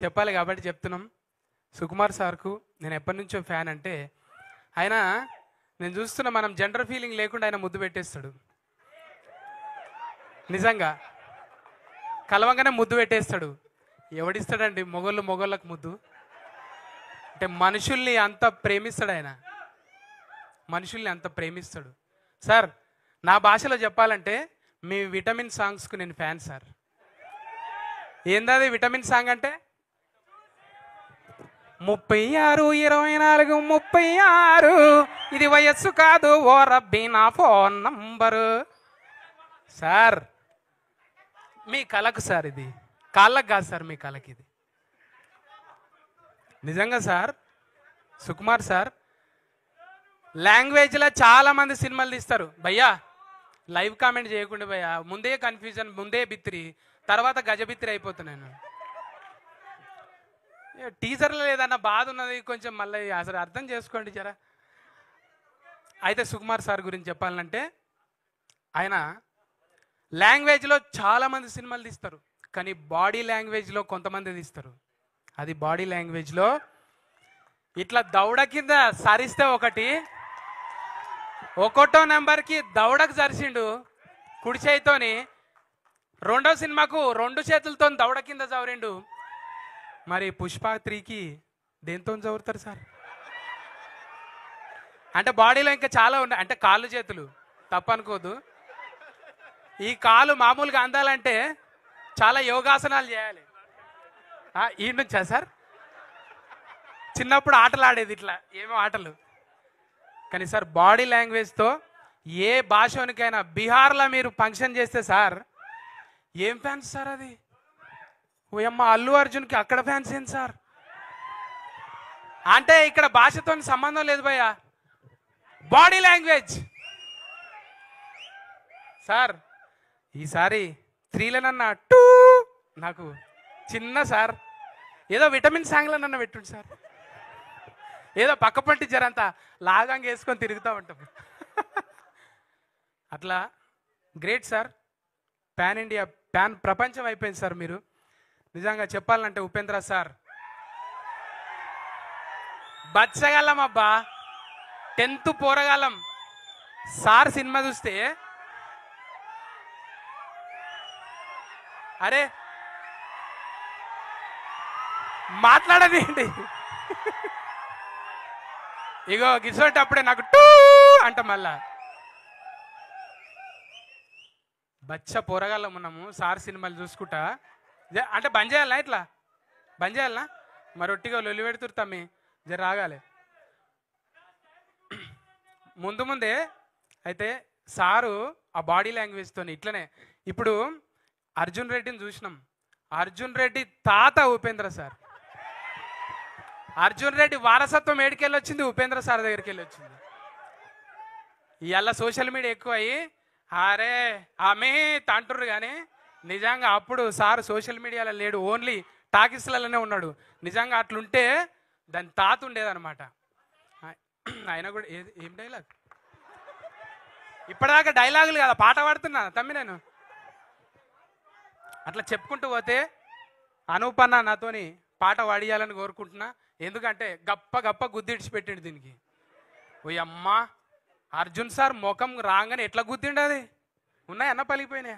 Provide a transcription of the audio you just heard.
చెప్పాలి కాబట్టి చెప్తున్నాం. సుకుమార్ సార్కు నేను ఎప్పటి నుంచో ఫ్యాన్ అంటే ఆయన నేను చూస్తున్న మనం జెండర్ ఫీలింగ్ లేకుండా ఆయన ముద్దు పెట్టేస్తాడు. నిజంగా కలవంగానే ముద్దు పెట్టేస్తాడు. ఎవడిస్తాడండి మొగోళ్ళకు ముద్దు? అంటే మనుషుల్ని అంత ప్రేమిస్తాడు ఆయన, మనుషుల్ని అంత ప్రేమిస్తాడు. సార్ నా భాషలో చెప్పాలంటే మీ విటమిన్ సాంగ్స్కు నేను ఫ్యాన్ సార్. ఏందది విటమిన్ సాంగ్ అంటే? 36 24 36 ఇది వయస్సు కాదు ఓ రబ్బీ నా ఫోన్ నంబరు. సార్ మీ కళకు సార్, ఇది కాళ్ళకు కాదు సార్, మీ కళకి ఇది నిజంగా సార్. సుకుమార్ సార్ లాంగ్వేజ్లో చాలా మంది సినిమాలు తీస్తారు భయ్యా. లైవ్ కామెంట్ చేయకుండా భయ్యా, ముందే కన్ఫ్యూజన్, ముందే బిత్తిరి, తర్వాత గజబిత్తిరి అయిపోతున్నాను. టీజర్లో లేదన్న బాధ ఉన్నది కొంచెం, మళ్ళీ అసలు అర్థం చేసుకోండి జరా. అయితే సుకుమార్ సార్ గురించి చెప్పాలంటే ఆయన లాంగ్వేజ్లో చాలామంది సినిమాలు తీస్తారు, కానీ బాడీ లాంగ్వేజ్లో కొంతమంది తీస్తారు. అది బాడీ లాంగ్వేజ్లో ఇట్లా దౌడ కింద సరిస్తే ఒకటో నెంబర్కి దౌడకు సరిసిండు కుడి చేయితోని, రెండో సినిమాకు 2 చేతులతో దౌడ కింద చవరిండు. మరి పుష్ప 3కి దేంతో చదువుతారు సార్? అంటే బాడీలో ఇంకా చాలా ఉన్నాయి, అంటే కాళ్ళు చేతులు తప్పనుకోదు. ఈ కాలు మామూలుగా అందాలంటే చాలా యోగాసనాలు చేయాలి. ఈ నుంచా సార్? చిన్నప్పుడు ఆటలు ఆడేది ఇట్లా ఏమో ఆటలు. కానీ సార్ బాడీ లాంగ్వేజ్తో ఏ భాషోనికైనా, బీహార్లో మీరు ఫంక్షన్ చేస్తే సార్ ఏం ఫ్యాన్స్ సార్ అది? ఓయమ్మ అల్లు అర్జున్కి అక్కడ ఫ్యాన్స్ ఏంటి సార్? అంటే ఇక్కడ భాషతో సంబంధం లేదు భయ్య, బాడీ లాంగ్వేజ్. సార్ ఈసారి 3లనన్నా టూ నాకు చిన్న సార్ ఏదో విటమిన్ సాంగ్లనన్నా పెట్టుండి సార్. ఏదో పక్క పంటి జరంతా లాగంగా వేసుకొని తిరుగుతూ ఉంటాం. అట్లా great sir. Pan India, pan ప్రపంచం అయిపోయింది సార్ మీరు. నిజంగా చెప్పాలంటే ఉపేంద్ర సార్ బచ్చగలం అబ్బా, 10th పోరగాలం. సార్ సినిమా చూస్తే అరే మాట్లాడదేంటి, ఇగో గిసోటప్పుడే నాకు టూ అంట. మళ్ళా బచ్చ పోరగాళ్ళం ఉన్నాము సార్ సినిమాలు చూసుకుంటా. అంటే బంద్ చేయాలనా? ఇట్లా బంద్ చేయాలనా? మరి ఒట్టిగా లొల్లి పెడుతురు తమ్మి, జర రాగాలి. ముందే అయితే సారు ఆ బాడీ లాంగ్వేజ్తో ఇట్లనే. ఇప్పుడు అర్జున్ రెడ్డిని చూసినాం, అర్జున్ రెడ్డి తాత ఉపేంద్ర సార్. అర్జున్ రెడ్డి వారసత్వం ఏడికెళ్ళి వచ్చింది? ఉపేంద్ర సార్ దగ్గరికి వెళ్ళి వచ్చింది. ఇవాళ సోషల్ మీడియా ఎక్కువ అయ్యి అరే ఆమె తంటుర్రు, కానీ నిజంగా అప్పుడు సార్ సోషల్ మీడియాలో లేడు, ఓన్లీ టాకీస్లలోనే ఉన్నాడు. నిజంగా అట్లుంటే దాని తాత ఉండేదన్నమాట. ఆయన కూడా ఏం డైలాగ్, ఇప్పటిదాకా డైలాగులు కదా పాట పాడుతున్నా తమ్మి నేను. అట్లా చెప్పుకుంటూ పోతే అనూపన్న నాతోని పాట పాడియాలని కోరుకుంటున్నా. ఎందుకంటే గప్ప గుద్దిడిచి పెట్టిండు దీనికి. ఓ అమ్మ అర్జున్ సార్ ముఖం రాగానే ఎట్లా గుద్దిండు, అది ఉన్నాయన్న పలిగిపోయినాయి.